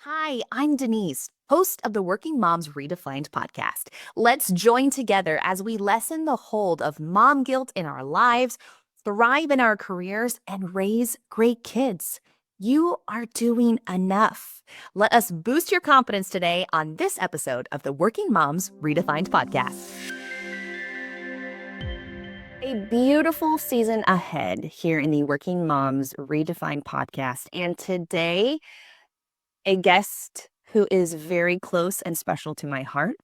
Hi, I'm Denise, host of the Working Moms Redefined podcast. Let's join together as we lessen the hold of mom guilt in our lives, thrive in our careers, and raise great kids. You are doing enough. Let us boost your confidence today on this episode of the Working Moms Redefined podcast. A beautiful season ahead here in the Working Moms Redefined podcast. And today, a guest who is very close and special to my heart.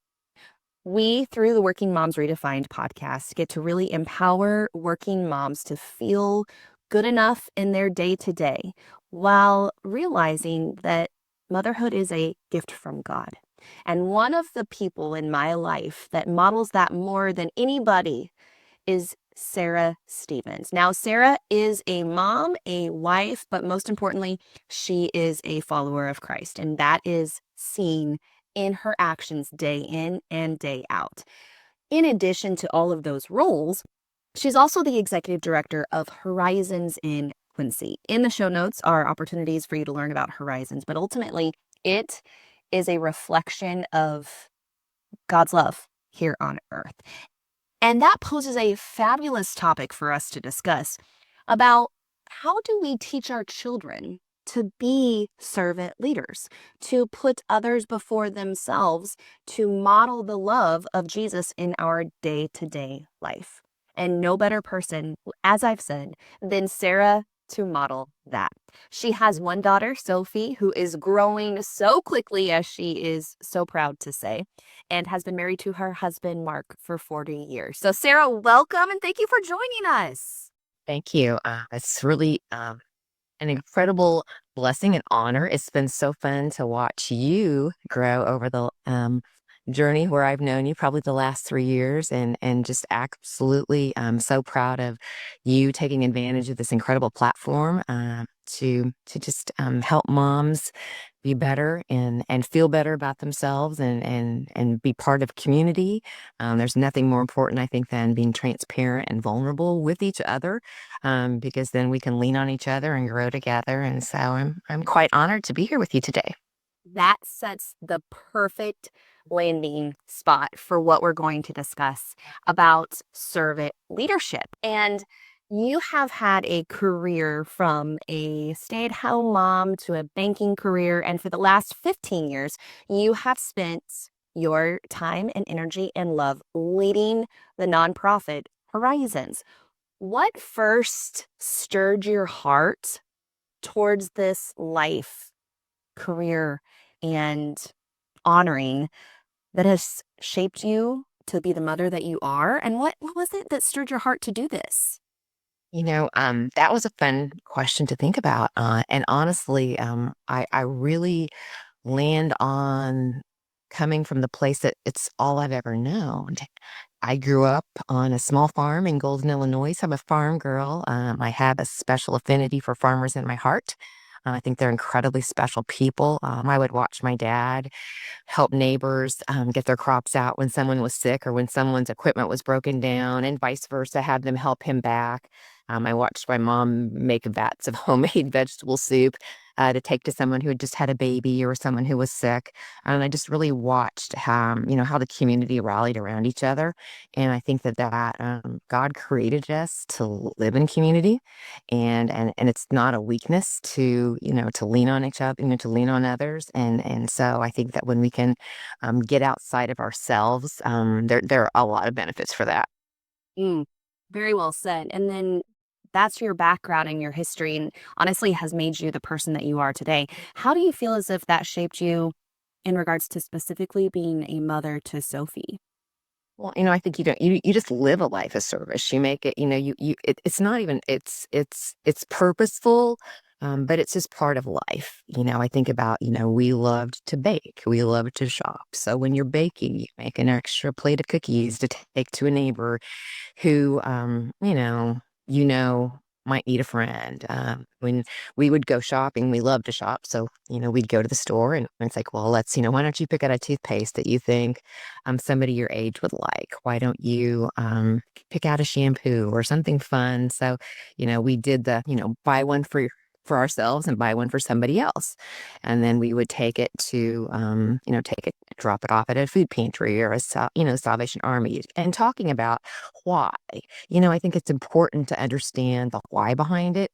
We, through the Working Moms Redefined podcast, get to really empower working moms to feel good enough in their day to day while realizing that motherhood is a gift from God. And one of the people in my life that models that more than anybody is Sarah Stevens. Now, Sarah is a mom, a wife, but most importantly, she is a follower of Christ. And that is seen in her actions day in and day out. In addition to all of those roles, she's also the executive director of Horizons in Quincy. In the show notes are opportunities for you to learn about Horizons, but ultimately, it is a reflection of God's love here on earth. And that poses a fabulous topic for us to discuss about how do we teach our children to be servant leaders, to put others before themselves, to model the love of Jesus in our day-to-day life. And no better person, as I've said, than Sarah to model that. She has one daughter, Sophie, who is growing so quickly, as she is so proud to say, and has been married to her husband, Mark, for 40 years. So, Sarah, welcome and thank you for joining us. Thank you. It's really an incredible blessing and honor. It's been so fun to watch you grow over the journey where I've known you, probably the last 3 years, and just absolutely so proud of you taking advantage of this incredible platform to just help moms be better and feel better about themselves and be part of community. There's nothing more important, I think, than being transparent and vulnerable with each other, because then we can lean on each other and grow together. And so I'm quite honored to be here with you today. That sets the perfect landing spot for what we're going to discuss about servant leadership. And you have had a career from a stay-at-home mom to a banking career. And for the last 15 years, you have spent your time and energy and love leading the nonprofit Horizons. What first stirred your heart towards this life, career, and honoring that has shaped you to be the mother that you are? And what was it that stirred your heart to do this? That was a fun question to think about. And honestly, I really land on coming from the place that it's all I've ever known. I grew up on a small farm in Golden, Illinois. So I'm a farm girl. I have a special affinity for farmers in my heart. I think they're incredibly special people. I would watch my dad help neighbors get their crops out when someone was sick or when someone's equipment was broken down, and vice versa, have them help him back. I watched my mom make vats of homemade vegetable soup to take to someone who had just had a baby or someone who was sick. And I just really watched how the community rallied around each other. And I think that God created us to live in community, and it's not a weakness to lean on each other, to lean on others. And so I think that when we can get outside of ourselves, there are a lot of benefits for that. Mm, very well said. And then that's your background and your history, and honestly has made you the person that you are today. How do you feel as if that shaped you in regards to specifically being a mother to Sophie? Well, I think you just live a life of service. You make it, it's not even, it's purposeful, but it's just part of life. I think about, we loved to bake, we loved to shop. So when you're baking, you make an extra plate of cookies to take to a neighbor who, might need a friend. When we would go shopping, we loved to shop. So, we'd go to the store and it's like, well, why don't you pick out a toothpaste that you think somebody your age would like? Why don't you pick out a shampoo or something fun? So, we did the, buy one for for ourselves and buy one for somebody else. And then we would take it to, drop it off at a food pantry or Salvation Army, and talking about why. I think it's important to understand the why behind it.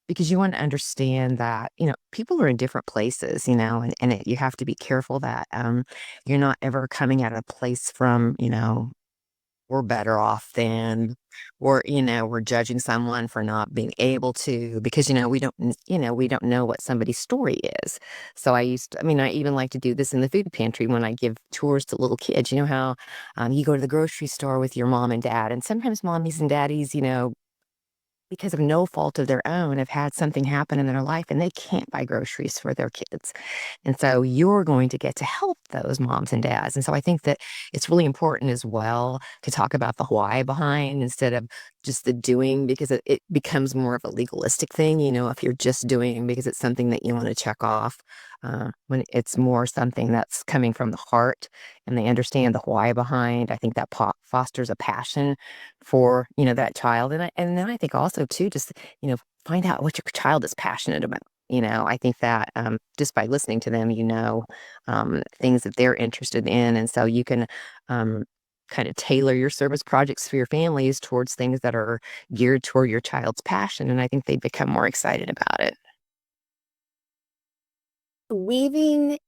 Because you want to understand that, people are in different places, you have to be careful that you're not ever coming at a place from, we're better off than, or we're judging someone for not being able to, because we don't know what somebody's story is. So I even like to do this in the food pantry when I give tours to little kids. You know how you go to the grocery store with your mom and dad, and sometimes mommies and daddies, because of no fault of their own, have had something happen in their life and they can't buy groceries for their kids. And so you're going to get to help those moms and dads. And so I think that it's really important as well to talk about the why behind instead of just the doing, because it becomes more of a legalistic thing, if you're just doing because it's something that you want to check off. When it's more something that's coming from the heart and they understand the why behind, I think that fosters a passion for, that child. And then I think also too, just, find out what your child is passionate about. I think that just by listening to them, things that they're interested in. And so you can kind of tailor your service projects for your families towards things that are geared toward your child's passion. And I think they become more excited about it. Weaving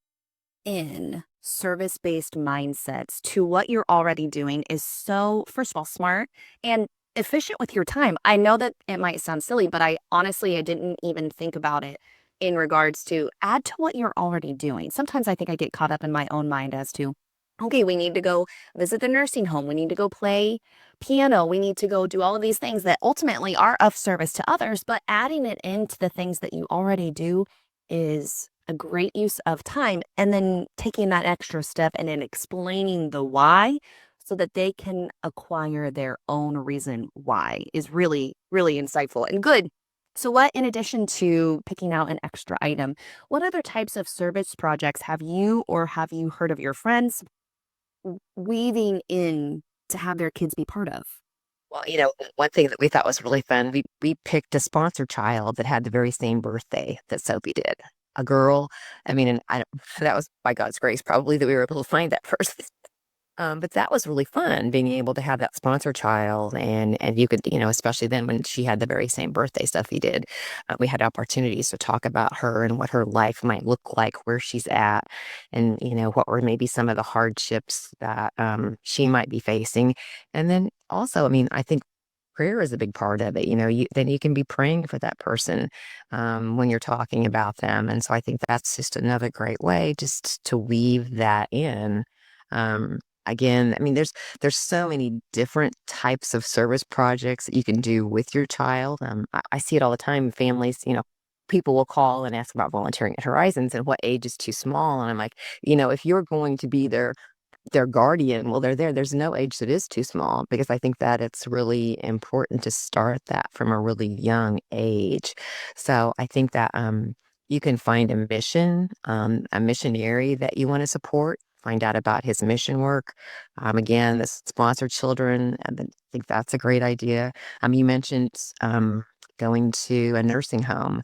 in service-based mindsets to what you're already doing is so, first of all, smart and efficient with your time. I know that it might sound silly, but I didn't even think about it in regards to add to what you're already doing. Sometimes I think I get caught up in my own mind as to, okay, we need to go visit the nursing home. We need to go play piano. We need to go do all of these things that ultimately are of service to others, but adding it into the things that you already do is a great use of time. And then taking that extra step and then explaining the why so that they can acquire their own reason why is really, really insightful and good. So, what, in addition to picking out an extra item, what other types of service projects have you or have you heard of your friends weaving in to have their kids be part of? Well, one thing that we thought was really fun, we picked a sponsor child that had the very same birthday that Sophie did. A girl. I mean, and that was by God's grace, probably, that we were able to find that person. But that was really fun, being able to have that sponsor child, and you could, especially then when she had the very same birthday stuff he did, we had opportunities to talk about her and what her life might look like, where she's at, and what were maybe some of the hardships that she might be facing, and then also, I mean, I think prayer is a big part of it. Then you can be praying for that person when you're talking about them, and so I think that's just another great way just to weave that in. Um, Again, I mean, there's so many different types of service projects that you can do with your child. I see it all the time. Families, people will call and ask about volunteering at Horizons and what age is too small. And I'm like, if you're going to be their guardian, well, they're there. There's no age that is too small, because I think that it's really important to start that from a really young age. So I think that you can find a missionary that you want to support. Find out about his mission work. Again, the sponsored children. I think that's a great idea. You mentioned going to a nursing home.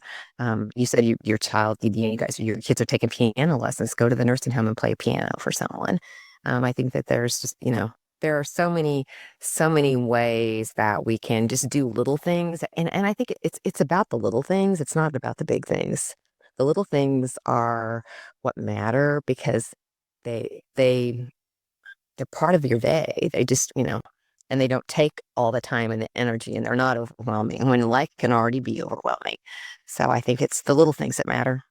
You said your child, your kids are taking piano lessons. Go to the nursing home and play piano for someone. I think that there's just, there are so many ways that we can just do little things. And I think it's about the little things. It's not about the big things. The little things are what matter, because they they're part of your day. They just, and they don't take all the time and the energy, and they're not overwhelming when life can already be overwhelming. So I think it's the little things that matter.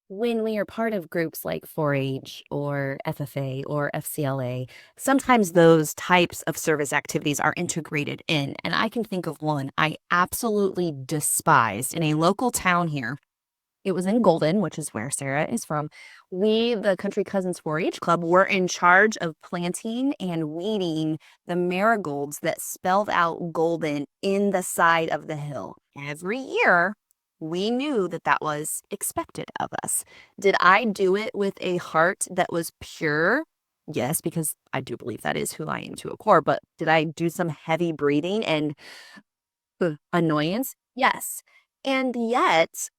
When we are part of groups like 4-H or FFA or FCLA, sometimes those types of service activities are integrated in. And I can think of one I absolutely despised in a local town here. It was in Golden, which is where Sarah is from. We, the Country Cousins 4-H Club, were in charge of planting and weeding the marigolds that spelled out Golden in the side of the hill. Every year, we knew that that was expected of us. Did I do it with a heart that was pure? Yes, because I do believe that is who I am to a core. But did I do some heavy breathing and annoyance? Yes. And yet,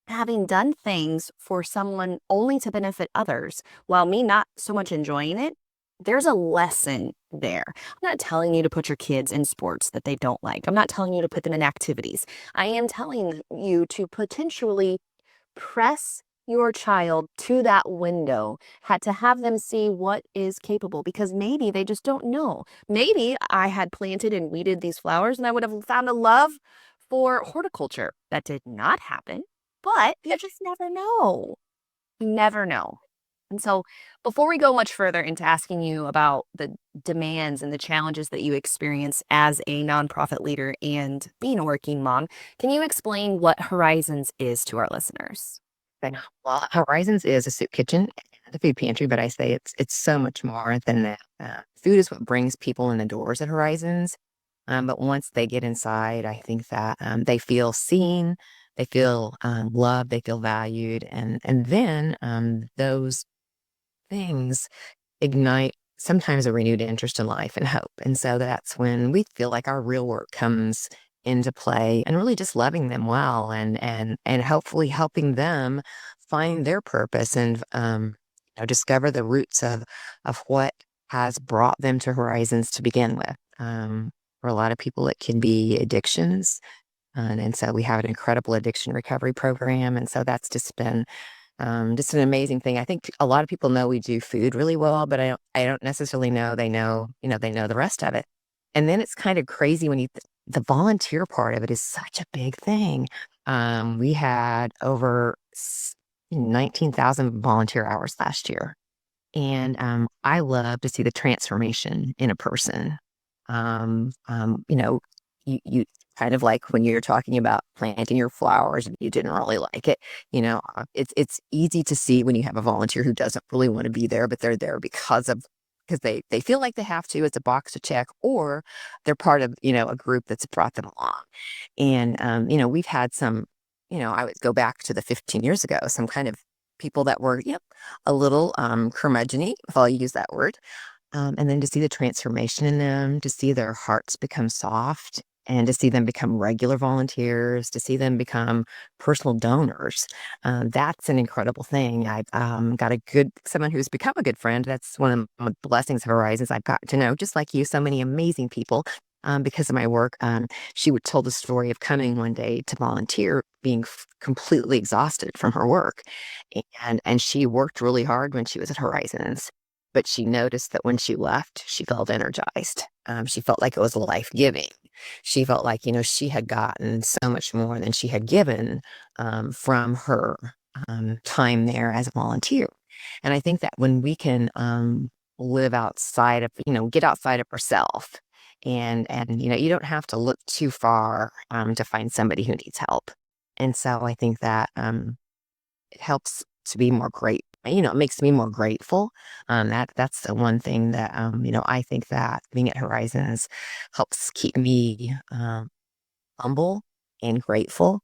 having done things for someone only to benefit others, while me not so much enjoying it, there's a lesson there. I'm not telling you to put your kids in sports that they don't like. I'm not telling you to put them in activities. I am telling you to potentially press your child to that window, had to have them see what is capable, because maybe they just don't know. Maybe I had planted and weeded these flowers and I would have found a love for horticulture. That did not happen, but you just never know. You never know. And so, before we go much further into asking you about the demands and the challenges that you experience as a nonprofit leader and being a working mom, can you explain what Horizons is to our listeners? Okay. Well, Horizons is a soup kitchen and a food pantry, but I say it's so much more than that. Food is what brings people in the doors at Horizons. But once they get inside, I think that they feel seen, they feel loved, they feel valued, and then those things ignite sometimes a renewed interest in life and hope. And so that's when we feel like our real work comes into play, and really just loving them well, and hopefully helping them find their purpose, and discover the roots of what has brought them to Horizons to begin with. For a lot of people, it can be addictions. And so we have an incredible addiction recovery program. And so that's just an amazing thing. I think a lot of people know we do food really well, but I don't necessarily know they know the rest of it. And then it's kind of crazy when the volunteer part of it is such a big thing. We had over 19,000 volunteer hours last year. And I love to see the transformation in a person. You know, you kind of like when you're talking about planting your flowers and you didn't really like it, it's easy to see when you have a volunteer who doesn't really want to be there, but they're there because they feel like they have to. It's a box to check, or they're part of, a group that's brought them along. And we've had some, I would go back to the 15 years ago, some kind of people that were, a little curmudgeon-y, if I'll use that word. And then to see the transformation in them, to see their hearts become soft, and to see them become regular volunteers, to see them become personal donors. That's an incredible thing. I've got someone who's become a good friend. That's one of the blessings of Horizons. I've got to know, just like you, so many amazing people. Because of my work, she would tell the story of coming one day to volunteer, being completely exhausted from her work, and she worked really hard when she was at Horizons, but she noticed that when she left, she felt energized. She felt like it was life giving. She felt like, she had gotten so much more than she had given from her time there as a volunteer. And I think that when we can live outside of, get outside of ourselves, and you don't have to look too far to find somebody who needs help. And so I think that it helps to be more great. It makes me more grateful. That's the one thing that I think that being at Horizons helps keep me humble and grateful.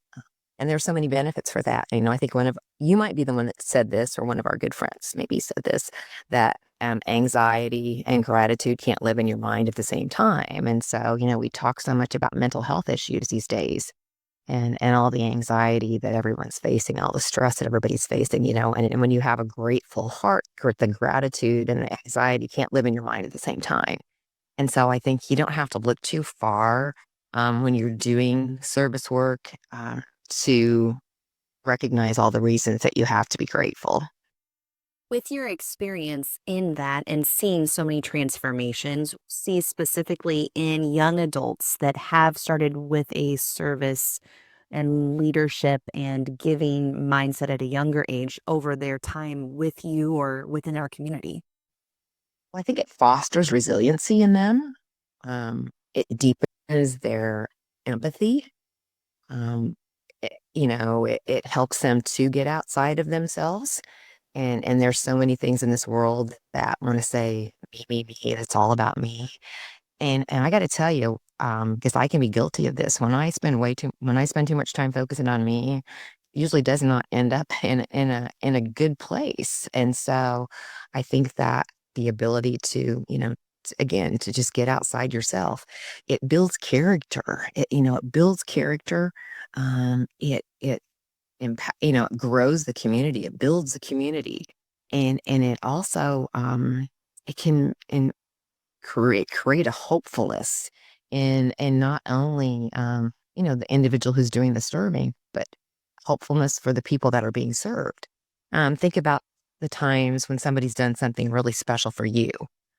And there's so many benefits for that. I think you might be the one that said this, or one of our good friends maybe said this, that anxiety and gratitude can't live in your mind at the same time. And so, we talk so much about mental health issues these days, and all the anxiety that everyone's facing, all the stress that everybody's facing, and when you have a grateful heart, the gratitude and the anxiety can't live in your mind at the same time. And so I think you don't have to look too far when you're doing service work to recognize all the reasons that you have to be grateful. With your experience in that and seeing so many transformations, see specifically in young adults that have started with a service and leadership and giving mindset at a younger age over their time with you or within our community. Well, I think it fosters resiliency in them. It deepens their empathy. Um, it helps them to get outside of themselves. And there's so many things in this world that want to say, me, me, me, it's all about me. And I got to tell you, because I can be guilty of this, when I spend too much time focusing on me, usually does not end up in a good place. And so I think that the ability to, again, to just get outside yourself. It builds character. It builds character. It it grows the community. It builds the community, and it also it can create a hopefulness in not only the individual who's doing the serving, but hopefulness for the people that are being served. Think about the times when somebody's done something really special for you.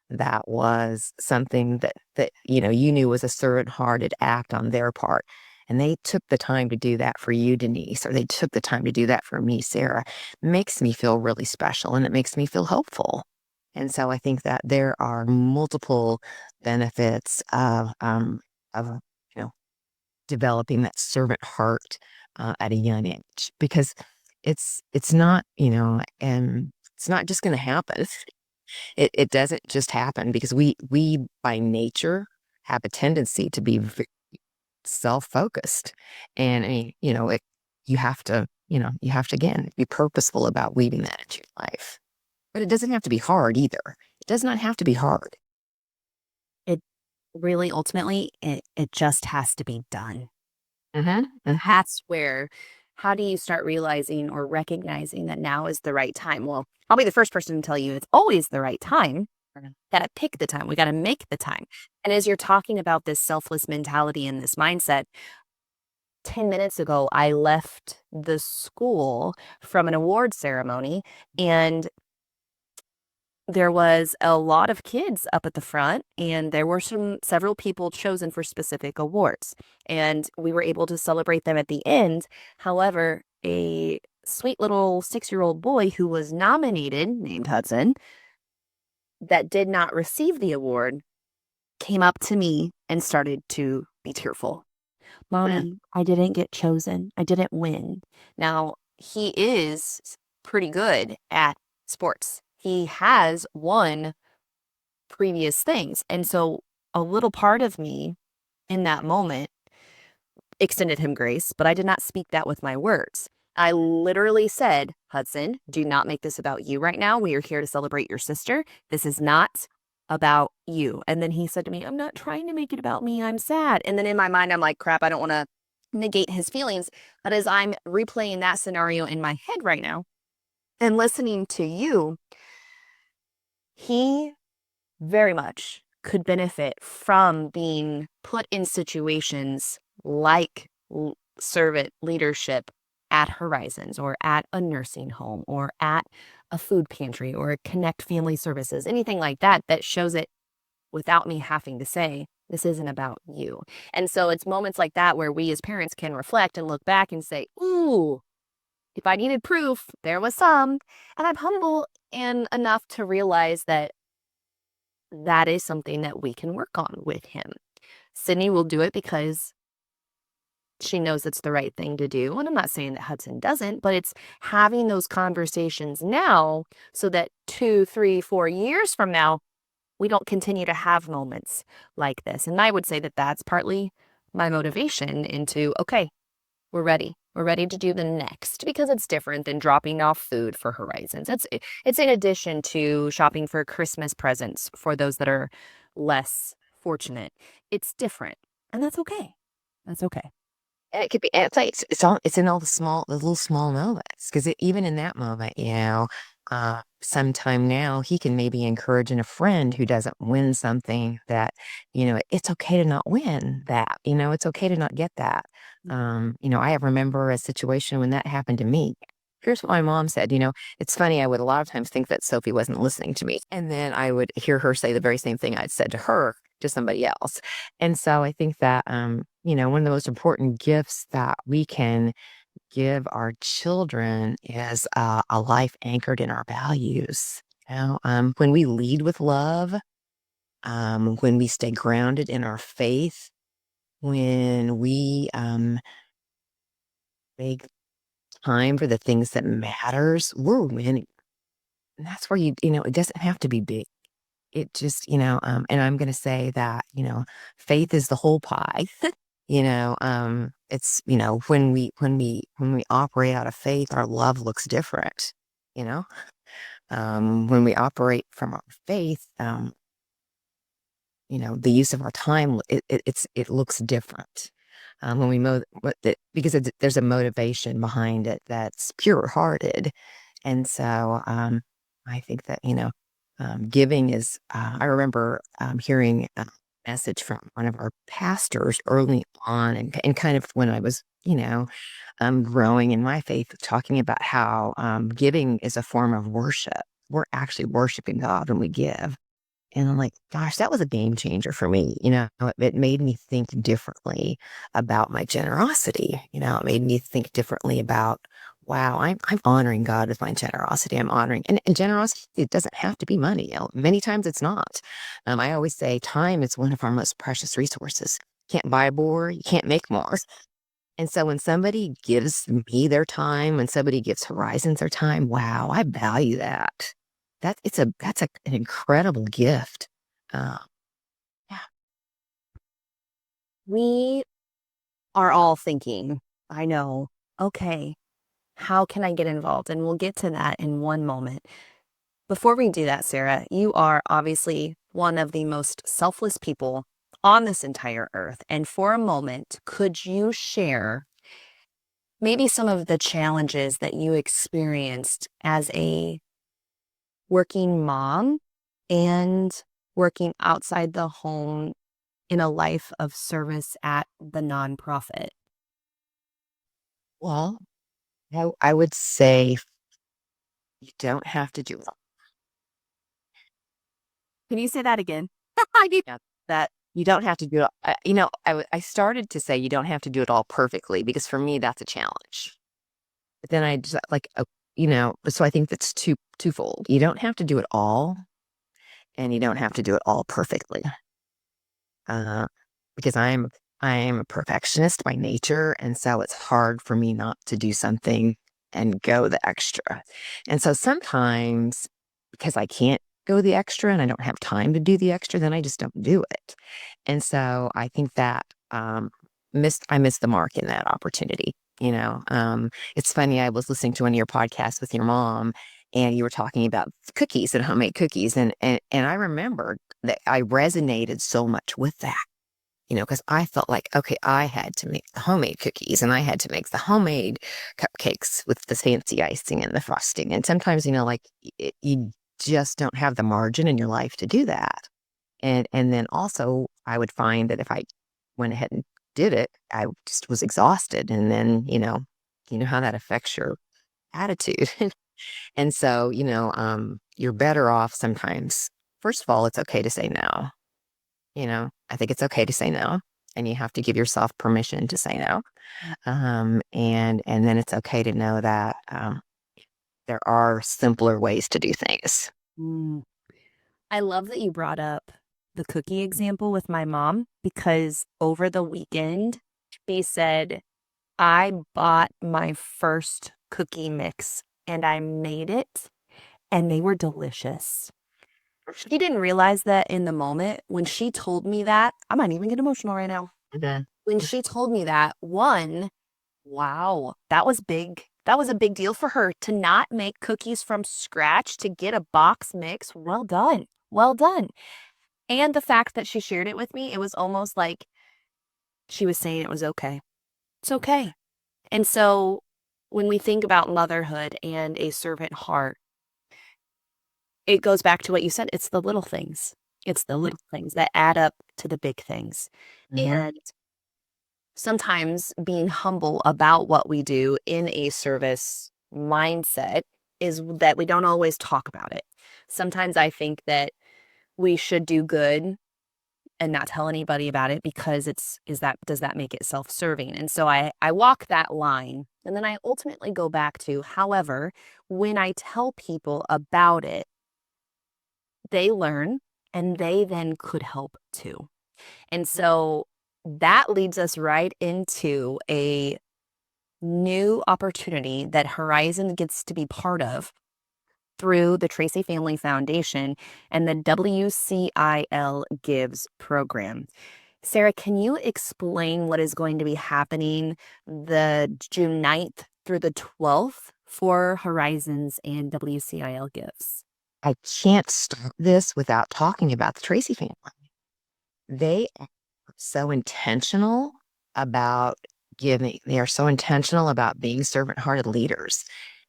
That was something that you knew was a servant-hearted act on their part. And they took the time to do that for you, Denise, or they took the time to do that for me, Sarah. Makes me feel really special and it makes me feel hopeful. And so I think that there are multiple benefits of you know, developing that servant heart at a young age, because it's not, and it's not just going to happen. It doesn't just happen because we by nature have a tendency to be self-focused. And I mean, you have to again be purposeful about weaving that into your life. But it doesn't have to be hard either. It does not have to be hard. It really ultimately, it just has to be done. Mm-hmm. That's where, how do you start realizing or recognizing that now is the right time? Well, I'll be the first person to tell you it's always the right time. Got to pick the time. We got to make the time. And as you're talking about this selfless mentality and this mindset, 10 minutes ago, I left the school from an award ceremony, and there was a lot of kids up at the front, and there were several people chosen for specific awards, and we were able to celebrate them at the end. However, a sweet little 6-year-old boy who was nominated, named Hudson, that did not receive the award, came up to me and started to be tearful. Mommy, I didn't get chosen. I didn't win. Now, he is pretty good at sports. He has won previous things. And so a little part of me in that moment extended him grace, but I did not speak that with my words. I literally said, Hudson, do not make this about you right now. We are here to celebrate your sister. This is not about you. And then he said to me, I'm not trying to make it about me. I'm sad. And then in my mind, I'm like, crap, I don't want to negate his feelings. But as I'm replaying that scenario in my head right now and listening to you, he very much could benefit from being put in situations like servant leadership at Horizons or at a nursing home or at a food pantry or Connect Family Services, anything like that, that shows it without me having to say, this isn't about you. And so it's moments like that where we as parents can reflect and look back and say, ooh, if I needed proof, there was some. And I'm humble and enough to realize that that is something that we can work on with him. Sydney will do it because she knows it's the right thing to do. And I'm not saying that Hudson doesn't, but it's having those conversations now so that 2, 3, 4 years from now, we don't continue to have moments like this. And I would say that that's partly my motivation into, okay, we're ready. We're ready to do the next, because it's different than dropping off food for Horizons. It's in addition to shopping for Christmas presents for those that are less fortunate. It's different, and that's okay. That's okay. And it could be, and it's in all the little small moments. Because even in that moment, sometime now he can maybe encourage a friend who doesn't win something that, it's okay to not win that. It's okay to not get that. I remember a situation when that happened to me. Here's what my mom said. It's funny. I would a lot of times think that Sophie wasn't listening to me, and then I would hear her say the very same thing I'd said to her to somebody else. And so I think that one of the most important gifts that we can give our children is a life anchored in our values. When we lead with love, when we stay grounded in our faith, when we make time for the things that matters, we're winning. And that's where it doesn't have to be big. It just, and I'm going to say that, faith is the whole pie. It's, when we operate out of faith, our love looks different. When we operate from our faith, the use of our time, it looks different when we because there's a motivation behind it that's pure hearted. And so I think that, giving is, I remember hearing a message from one of our pastors early on and kind of when I was, growing in my faith, talking about how giving is a form of worship. We're actually worshiping God when we give. And I'm like, gosh, that was a game changer for me. It made me think differently about my generosity. It made me think differently about, wow, I'm honoring God with my generosity. I'm honoring, and generosity, it doesn't have to be money. Many times it's not. I always say time is one of our most precious resources. Can't buy more, you can't make more. And so when somebody gives me their time, when somebody gives Horizons their time, wow, I value that. An incredible gift. Uh, yeah. We are all thinking, I know, okay, how can I get involved? And we'll get to that in one moment. Before we do that, Sarah, you are obviously one of the most selfless people on this entire earth. And for a moment, could you share maybe some of the challenges that you experienced as a working mom and working outside the home in a life of service at the nonprofit? Well, I would say you don't have to do it. Can you say that again? I need That you don't have to do it. I started to say you don't have to do it all perfectly because for me that's a challenge. But then I just so I think that's twofold. You don't have to do it all, and you don't have to do it all perfectly. Uh, because I am a perfectionist by nature, and so it's hard for me not to do something and go the extra. And so sometimes because I can't go the extra and I don't have time to do the extra, then I just don't do it. And so I think that I missed the mark in that opportunity. It's funny. I was listening to one of your podcasts with your mom, and you were talking about cookies and homemade cookies, and I remembered that I resonated so much with that. Because I felt like, okay, I had to make the homemade cookies and I had to make the homemade cupcakes with the fancy icing and the frosting. And sometimes, like you just don't have the margin in your life to do that. And then also I would find that if I went ahead and did it, I just was exhausted. And then, you know how that affects your attitude. And so, you're better off sometimes. First of all, it's okay to say no. I think it's okay to say no, and you have to give yourself permission to say no. And then it's okay to know that there are simpler ways to do things. Mm. I love that you brought up the cookie example with my mom because over the weekend, she said, I bought my first cookie mix and I made it and they were delicious. She didn't realize that in the moment when she told me that. I might even get emotional right now. Okay. When she told me that, one, wow, that was big. That was a big deal for her to not make cookies from scratch, to get a box mix. Well done. Well done. And the fact that she shared it with me, it was almost like she was saying it was okay. It's okay. And so when we think about motherhood and a servant heart, it goes back to what you said. It's the little things. It's the little things that add up to the big things. Mhm. And sometimes being humble about what we do in a service mindset is that we don't always talk about it. Sometimes I think that we should do good and not tell anybody about it because does that make it self-serving? And so I walk that line, and then I ultimately go back to, however, when I tell people about it, they learn and they then could help too. And so that leads us right into a new opportunity that Horizon gets to be part of through the Tracy Family Foundation and the WCIL Gives program. Sarah, can you explain what is going to be happening the June 9th through the 12th for Horizons and WCIL Gives? I can't start this without talking about the Tracy family. they are so intentional about giving. They are so intentional about being servant-hearted leaders.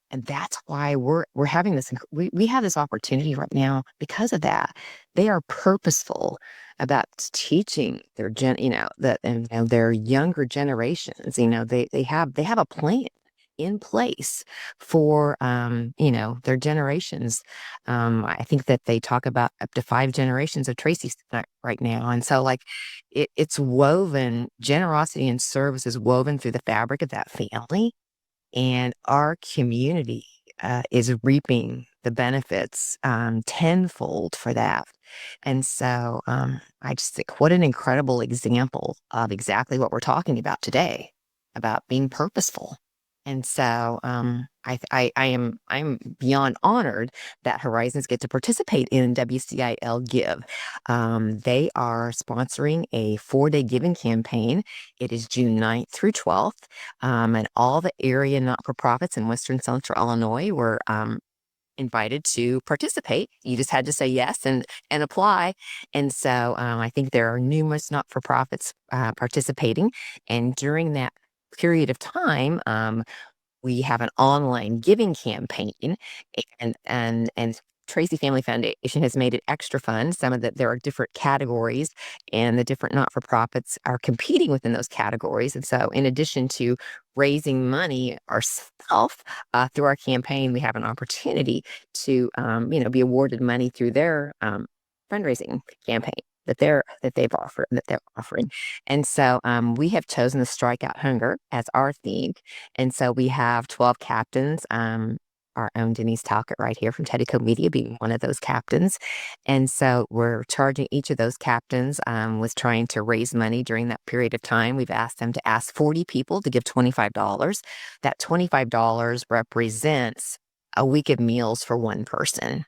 And that's why we're having this. We have this opportunity right now because of that. They are purposeful about teaching their that and their younger generations. They have a plan in place for their generations. I think that they talk about up to 5 generations of Tracy right now, and so like it's woven. Generosity and service is woven through the fabric of that family, and our community is reaping the benefits tenfold for that. And so I just think what an incredible example of exactly what we're talking about today, about being purposeful. And so I'm beyond honored that Horizons get to participate in WCIL Give. They are sponsoring a 4-day giving campaign. It is June 9th through 12th. And all the area not-for-profits in Western Central Illinois were invited to participate. You just had to say yes and apply. And so I think there are numerous not-for-profits participating. And during that period of time, we have an online giving campaign, and Tracy Family Foundation has made it extra fun. There are different categories, and the different not-for-profits are competing within those categories. And so, in addition to raising money ourselves through our campaign, we have an opportunity to, be awarded money through their fundraising campaign that they're offering. And so we have chosen the Strike Out Hunger as our theme. And so we have 12 captains. Our own Denise Talcott right here from Teddy Code Media being one of those captains. And so we're charging each of those captains with trying to raise money during that period of time. We've asked them to ask 40 people to give $25. That $25 represents a week of meals for one person.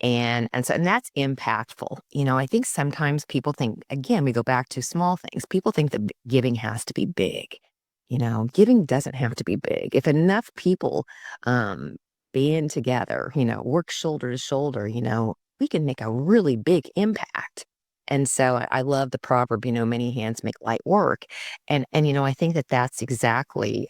And that's impactful. I think sometimes people think, again, we go back to small things. People think that giving has to be big. Giving doesn't have to be big. If enough people band together, work shoulder to shoulder, we can make a really big impact. And so I love the proverb, many hands make light work. And I think that that's exactly,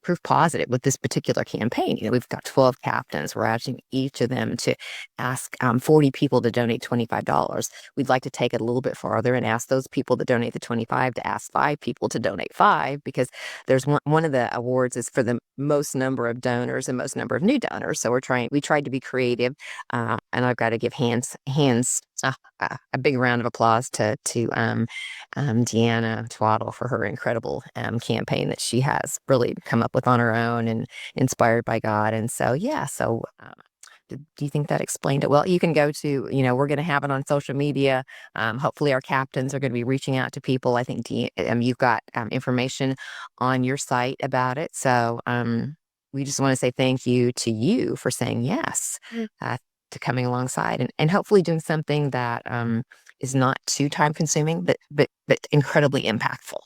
proof positive with this particular campaign. We've got 12 captains. We're asking each of them to ask 40 people to donate $25. We'd like to take it a little bit farther and ask those people that donate the 25 to ask 5 people to donate 5, because there's one of the awards is for the most number of donors and most number of new donors. So we tried to be creative, and I've got to give a big round of applause to Deanna Twaddle for her incredible campaign that she has really come up with on her own and inspired by God. And so, yeah, do you think that explained it? Well, you can go to, we're going to have it on social media. Hopefully our captains are going to be reaching out to people. I think you've got information on your site about it. So we just want to say thank you to you for saying yes to coming alongside and hopefully doing something that is not too time consuming, but incredibly impactful.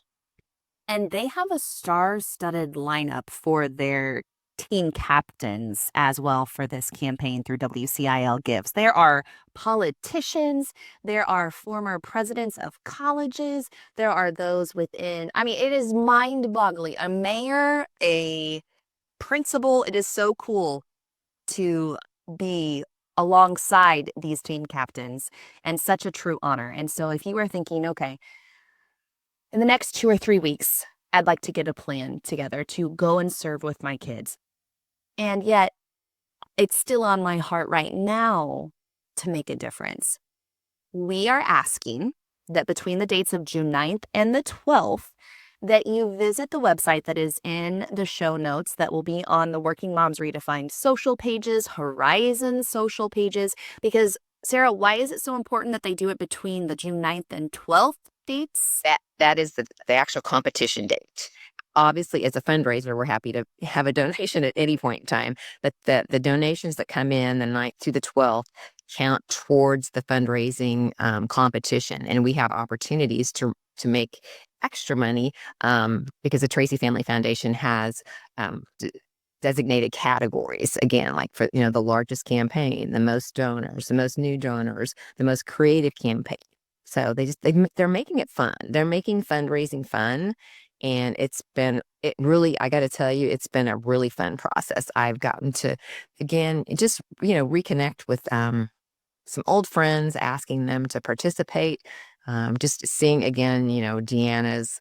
And they have a star-studded lineup for their team captains as well for this campaign through WCIL Gives. There are politicians, there are former presidents of colleges, there are those within, it is mind-boggling. A mayor, a principal, it is so cool to be alongside these team captains, and such a true honor. And so if you were thinking, okay, in the next 2 or 3 weeks, I'd like to get a plan together to go and serve with my kids, and yet it's still on my heart right now to make a difference, we are asking that between the dates of June 9th and the 12th, that you visit the website that is in the show notes that will be on the Working Moms Redefined social pages, Horizon social pages, because Sarah, why is it so important that they do it between the June 9th and 12th dates? That is the actual competition date. Obviously, as a fundraiser, we're happy to have a donation at any point in time, but the donations that come in the 9th through the 12th count towards the fundraising competition, and we have opportunities to make extra money because the Tracy Family Foundation has designated categories, again, like for the largest campaign, the most donors, the most new donors, the most creative campaign, So they're making it fun. They're making fundraising fun. And it really, I got to tell you, it's been a really fun process. I've gotten to, again, just, reconnect with some old friends, asking them to participate. Just seeing again, Deanna's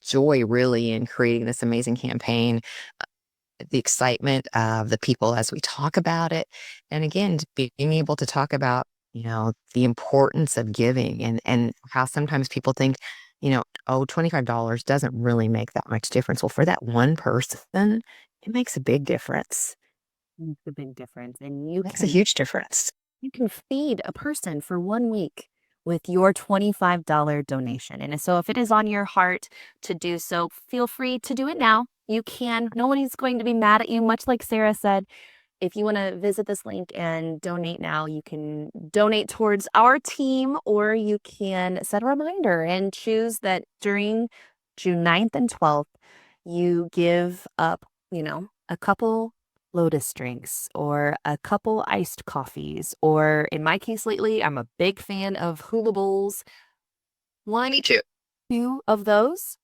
joy really in creating this amazing campaign, the excitement of the people as we talk about it. And again, being able to talk about, the importance of giving and how sometimes people think, oh, $25 doesn't really make that much difference. Well, for that one person, it makes a big difference. Makes a big difference. And Makes a huge difference. you can feed a person for 1 week with your $25 donation. And so if it is on your heart to do so, feel free to do it now. You can. Nobody's going to be mad at you, much like Sarah said. If you want to visit this link and donate now, you can donate towards our team, or you can set a reminder and choose that during June 9th and 12th, you give up, a couple Lotus drinks or a couple iced coffees. Or in my case lately, I'm a big fan of hula bowls. Me too. Two of those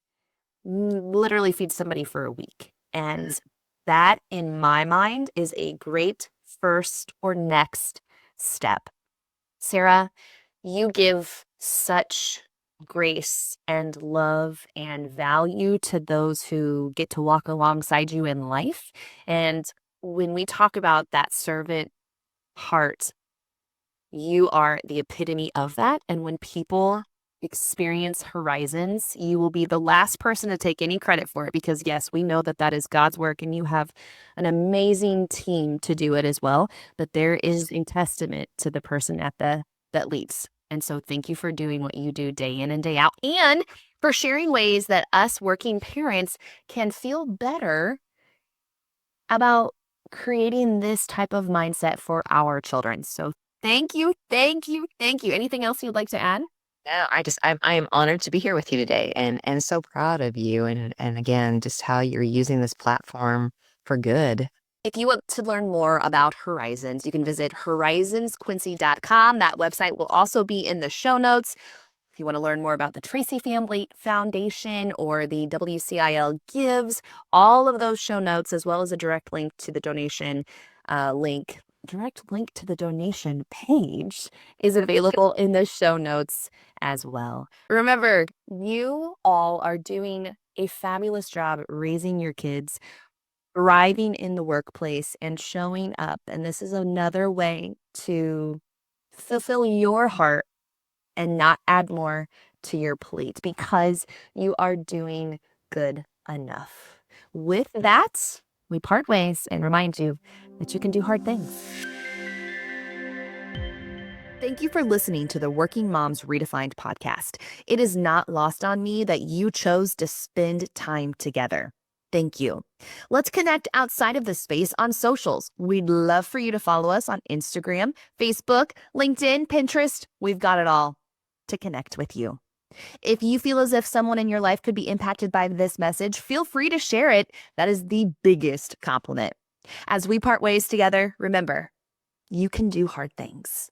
literally feed somebody for a week. And that, in my mind, is a great first or next step. Sarah, you give such grace and love and value to those who get to walk alongside you in life. And when we talk about that servant heart, you are the epitome of that. And when people experience Horizons, you will be the last person to take any credit for it, because yes, we know that that is God's work and you have an amazing team to do it as well. But there is a testament to the person that leads. And so thank you for doing what you do day in and day out, and for sharing ways that us working parents can feel better about creating this type of mindset for our children. So thank you, thank you, thank you. Anything else you'd like to add? No, I am honored to be here with you today and so proud of you and again, just how you're using this platform for good. If you want to learn more about Horizons, you can visit horizonsquincy.com. That website will also be in the show notes. If you want to learn more about the Tracy Family Foundation or the WCIL Gives, all of those show notes, as well as a direct link to the donation direct link to the donation page is available in the show notes as well. Remember, you all are doing a fabulous job raising your kids, thriving in the workplace, and showing up. And this is another way to fulfill your heart and not add more to your plate, because you are doing good enough. With that, we part ways and remind you that you can do hard things. Thank you for listening to the Working Moms Redefined podcast. It is not lost on me that you chose to spend time together. Thank you. Let's connect outside of this space on socials. We'd love for you to follow us on Instagram, Facebook, LinkedIn, Pinterest. We've got it all to connect with you. If you feel as if someone in your life could be impacted by this message, feel free to share it. That is the biggest compliment. As we part ways together, remember, you can do hard things.